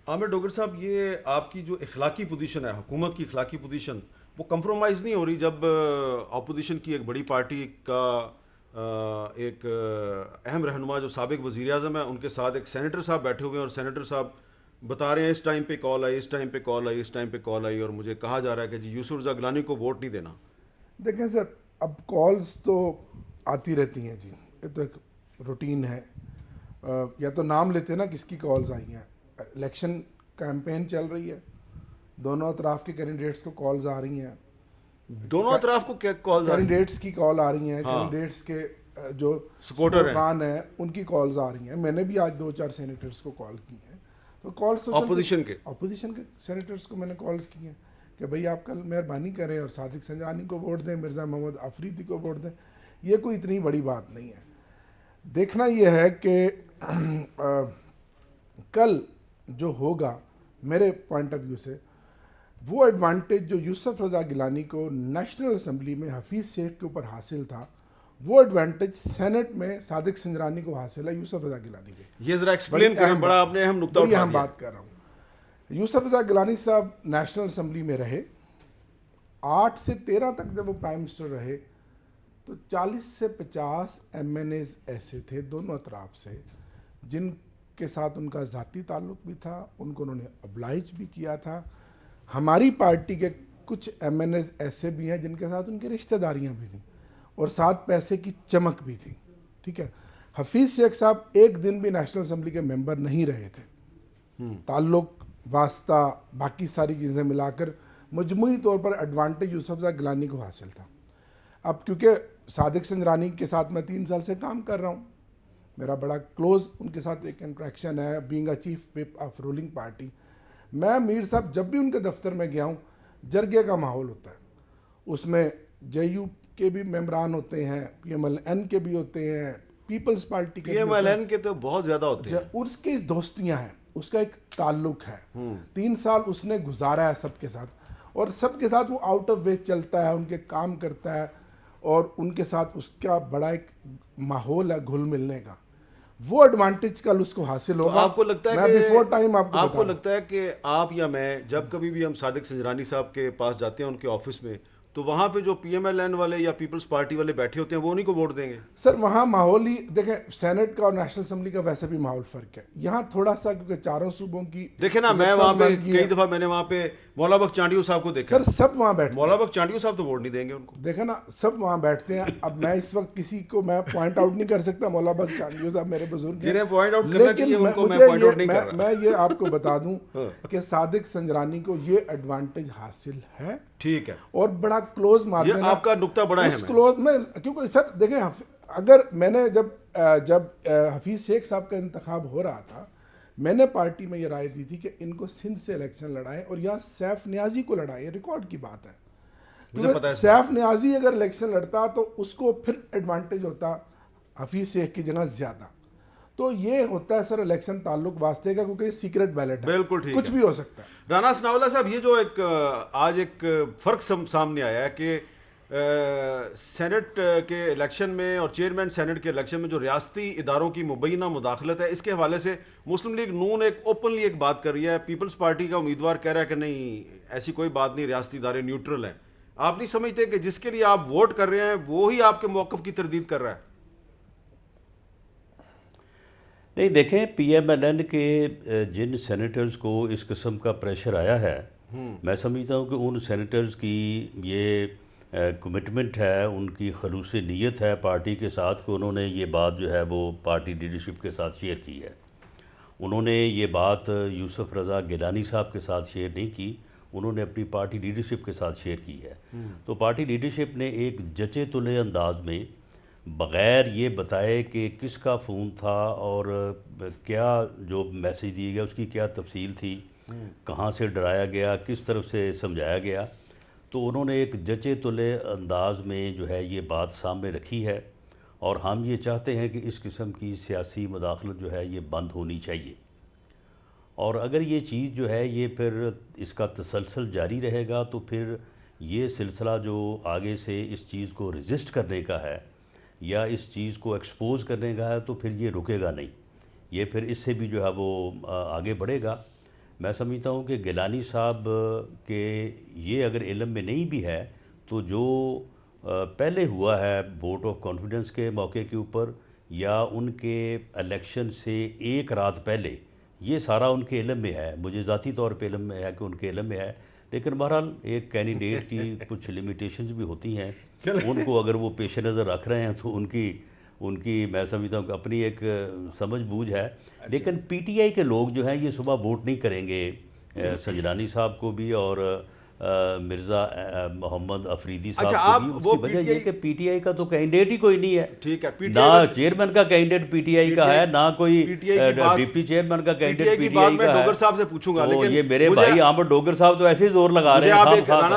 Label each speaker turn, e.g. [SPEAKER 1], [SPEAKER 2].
[SPEAKER 1] आमिर डोगर साहब, ये आपकी जो इखलाकी पोजीशन है, हुकूमत की इखलाकी पोजीशन, वो कंप्रोमाइज़ नहीं हो रही जब अपोजिशन की एक बड़ी पार्टी का एक अहम रहनुमा जो साबिक वज़ीर आज़म है, उनके साथ एक सेनेटर साहब बैठे हुए हैं और सेनेटर साहब बता रहे हैं इस टाइम पे कॉल आई, इस टाइम पे कॉल आई, इस टाइम पे कॉल आई, और मुझे कहा जा रहा है कि जी यूसुफ रज़ा गिलानी को वोट नहीं देना।
[SPEAKER 2] देखें सर, अब कॉल्स तो आती रहती हैं जी, ये तो एक रूटीन है। या तो नाम लेते हैं ना किसकी कॉल्स आई हैं। इलेक्शन कैंपेन चल रही है, दोनों अतराफ के कैंडिडेट्स को कॉल्स आ रही हैं।
[SPEAKER 1] दोनों अतराफ को क्या कॉल आ रही है?
[SPEAKER 2] कैंडिडेट्स की कॉल आ रही हैं,
[SPEAKER 1] हाँ।
[SPEAKER 2] कैंडिडेट्स के जो
[SPEAKER 1] सपोर्टर हैं।
[SPEAKER 2] हैं उनकी कॉल्स आ रही हैं। मैंने भी आज 2-4 सेनेटर्स को कॉल की हैं, तो कॉल्स तो
[SPEAKER 1] ऑपोजिशन के
[SPEAKER 2] अपोजिशन के सेनेटर्स को मैंने कॉल्स की हैं कि भाई आप कल मेहरबानी करें और सादिक संजरानी को वोट दें, मिर्ज़ा मोहम्मद अफरीदी को वोट दें। ये कोई इतनी बड़ी बात नहीं है। देखना ये है कि कल जो होगा मेरे पॉइंट ऑफ व्यू से, वो एडवांटेज जो यूसुफ रज़ा गिलानी को नेशनल असम्बली में हफीज़ शेख के ऊपर हासिल था, वो एडवांटेज सेनेट में सादिक संजरानी को हासिल है यूसुफ रज़ा गिलानी के।
[SPEAKER 1] ये जरा एक्सप्लेन करें, बड़ा आपने अहम नुक्ता उठा
[SPEAKER 2] हम
[SPEAKER 1] दिया।
[SPEAKER 2] बात कर रहा हूँ। यूसुफ रज़ा गिलानी साहब नेशनल असम्बली में रहे, 8 से 13 तक जब वो प्राइम मिनिस्टर रहे तो 40 से 50 MNAs ऐसे थे दोनों अतराफ से जिनके साथ उनका ज़ाती ताल्लुक़ भी था, उनको उन्होंने अब्लाइज भी किया था। हमारी पार्टी के कुछ MNAs ऐसे भी हैं जिनके साथ उनकी रिश्तेदारियां भी थीं और साथ पैसे की चमक भी थी। ठीक है, हफीज़ शेख साहब एक दिन भी नेशनल असम्बली के मेंबर नहीं रहे थे। ताल्लुक़, वास्ता, बाकी सारी चीज़ें मिलाकर मजमूई तौर पर एडवांटेज यूसुफ रज़ा गिलानी को हासिल था। अब क्योंकि सादिक संजरानी के साथ मैं 3 साल से काम कर रहा हूँ, मेरा बड़ा क्लोज उनके साथ एक इंट्रैक्शन है, being a chief whip of ruling party. मैं मीर साहब जब भी उनके दफ्तर में गया हूँ, जरगे का माहौल होता है। उसमें JU के भी मेम्बरान होते हैं, PMLN के भी होते हैं, पीपल्स पार्टी के
[SPEAKER 1] PMLN के तो बहुत ज़्यादा होते हैं।
[SPEAKER 2] उसकी दोस्तियाँ हैं, उसका एक ताल्लुक है। 3 साल उसने गुजारा है सबके साथ, और सबके साथ वो आउट ऑफ वे चलता है, उनके काम करता है, और उनके साथ उसका बड़ा एक माहौल है घुल मिलने का। वो एडवांटेज कल उसको हासिल होगा।
[SPEAKER 1] आपको लगता है
[SPEAKER 2] मैं
[SPEAKER 1] कि
[SPEAKER 2] बिफोर टाइम
[SPEAKER 1] आपको लगता है कि आप या मैं जब कभी भी हम सादिक संजरानी साहब के पास जाते हैं उनके ऑफिस में, तो वहाँ पे जो PMLN वाले या पीपल्स पार्टी वाले बैठे होते हैं वो उन्हीं को वोट देंगे?
[SPEAKER 2] सर वहाँ माहौल ही देखें, सेनेट का और नेशनल असम्बली का वैसे भी माहौल फर्क है। यहाँ थोड़ा सा क्योंकि चारों सूबों की
[SPEAKER 1] देखे ना, मैं वहाँ पे कई दफ़ा मैंने वहाँ पे मौला बख्श चांडियो साहब को देखा।
[SPEAKER 2] सर सब वहाँ बैठते हैं।
[SPEAKER 1] मौला बख्श चांडियो साहब तो वोट नहीं देंगे उनको।
[SPEAKER 2] देखा ना, सब वहाँ बैठते हैं। अब मैं इस वक्त किसी को मैं पॉइंट आउट नहीं कर सकता, मौला बख्श चांडियो साहब मेरे बुजुर्ग हैं,
[SPEAKER 1] जिन्हें पॉइंट आउट करना चाहिए उनको मैं पॉइंट आउट नहीं कर रहा।
[SPEAKER 2] मैं ये आपको बता दूं कि सादिक संजरानी को ये एडवांटेज हासिल है।
[SPEAKER 1] ठीक है,
[SPEAKER 2] और बड़ा क्लोज मार्जिन,
[SPEAKER 1] आपका नुक्ता बड़ा है
[SPEAKER 2] क्लोज में, क्योंकि सर देखें, अगर मैंने जब हफीज़ शेख साहब का इंतखाब हो रहा था, मैंने पार्टी में ये राय दी थी कि इनको सिंध से इलेक्शन लड़ाएं और यहाँ सैफ नियाजी को लड़ाएं। ये रिकॉर्ड की बात है। क्योंकि सैफ नियाजी अगर इलेक्शन लड़ता तो उसको फिर एडवांटेज होता हफीज़ शेख की जगह ज़्यादा। तो ये होता है सर इलेक्शन ताल्लुक वास्ते का, क्योंकि सीक्रेट बैलेट है,
[SPEAKER 1] बिल्कुल ठीक,
[SPEAKER 2] कुछ भी हो सकता है।
[SPEAKER 1] राना सनाउल्लाह साहब, ये जो एक आज एक फ़र्क सामने आया है कि सेनेट के इलेक्शन में और चेयरमैन सेनेट के इलेक्शन में जो रियासती इदारों की मुबैना मुदाखलत है, इसके हवाले से मुस्लिम लीग नून एक ओपनली एक बात कर रही है। पीपल्स पार्टी का उम्मीदवार कह रहा है कि नहीं, ऐसी कोई बात नहीं, रियासती इदारे न्यूट्रल हैं। आप नहीं समझते कि जिसके लिए आप वोट कर रहे हैं वो ही आपके मौक़िफ़ की तरदीद कर रहा है?
[SPEAKER 3] नहीं, देखें, PMLN के जिन सेनेटर्स को इस किस्म का प्रेशर आया है, मैं समझता हूँ कि उन सेनेटर्स की ये कमिटमेंट है, उनकी खलूस नीयत है पार्टी के साथ कि उन्होंने ये बात जो है वो पार्टी लीडरशिप के साथ शेयर की है। उन्होंने ये बात यूसुफ रज़ा गिलानी साहब के साथ शेयर नहीं की, उन्होंने अपनी पार्टी लीडरशिप के साथ शेयर की है। तो पार्टी लीडरशिप ने एक जचे तुले अंदाज में, बग़ैर ये बताए कि किसका फ़ोन था और क्या जो मैसेज दिया गया उसकी क्या तफसील थी, कहाँ से डराया गया, किस तरफ से समझाया गया, तो उन्होंने एक जचे तुले अंदाज में जो है ये बात सामने रखी है। और हम ये चाहते हैं कि इस किस्म की सियासी मुदाखलत जो है ये बंद होनी चाहिए। और अगर ये चीज़ जो है ये फिर इसका तसलसल जारी रहेगा तो फिर ये सिलसिला जो आगे से इस चीज़ को रेजिस्ट करने का है या इस चीज़ को एक्सपोज करने का है, तो फिर ये रुकेगा नहीं, ये फिर इससे भी जो है वो आगे बढ़ेगा। मैं समझता हूँ कि गिलानी साहब के ये अगर इल्म में नहीं भी है तो जो पहले हुआ है वोट ऑफ कॉन्फिडेंस के मौके के ऊपर या उनके इलेक्शन से एक रात पहले, ये सारा उनके इल्म में है। मुझे ज़ाती तौर पे इल्म में है कि उनके इल्म में है, लेकिन बहरहाल एक कैंडिडेट की कुछ लिमिटेशंस भी होती हैं। उनको अगर वो पेश नज़र रख रहे हैं तो उनकी मैं समझता हूँ कि अपनी एक समझ बूझ है। लेकिन पीटीआई के लोग जो हैं ये सुबह वोट नहीं करेंगे सजनानी साहब को भी और मिर्ज़ा मोहम्मद अफरीदी साहब
[SPEAKER 1] अच्छा,
[SPEAKER 3] को
[SPEAKER 1] आप
[SPEAKER 3] भी।
[SPEAKER 1] वो
[SPEAKER 3] उसकी वजह ये
[SPEAKER 1] PTI
[SPEAKER 3] कि पीटीआई का तो कैंडिडेट ही कोई नहीं है।
[SPEAKER 1] ठीक है,
[SPEAKER 3] ना
[SPEAKER 1] PTI
[SPEAKER 3] चेयरमैन का कैंडिडेट पीटीआई का है, ना कोई
[SPEAKER 1] PTI की बात-
[SPEAKER 3] डिप्टी चेयरमैन का कैंडिडेट
[SPEAKER 1] PTI की बात
[SPEAKER 3] पीटीआई
[SPEAKER 1] मैं
[SPEAKER 3] का है।
[SPEAKER 1] डोगर साहब से पूछूंगा,
[SPEAKER 3] तो
[SPEAKER 1] लेकिन
[SPEAKER 3] ये मेरे
[SPEAKER 1] मुझे-
[SPEAKER 3] भाई अहमद डोगर साहब तो ऐसे ही जोर लगा
[SPEAKER 1] मुझे
[SPEAKER 3] रहे हैं
[SPEAKER 1] आप
[SPEAKER 3] खाम
[SPEAKER 1] एक
[SPEAKER 3] खा
[SPEAKER 1] राणा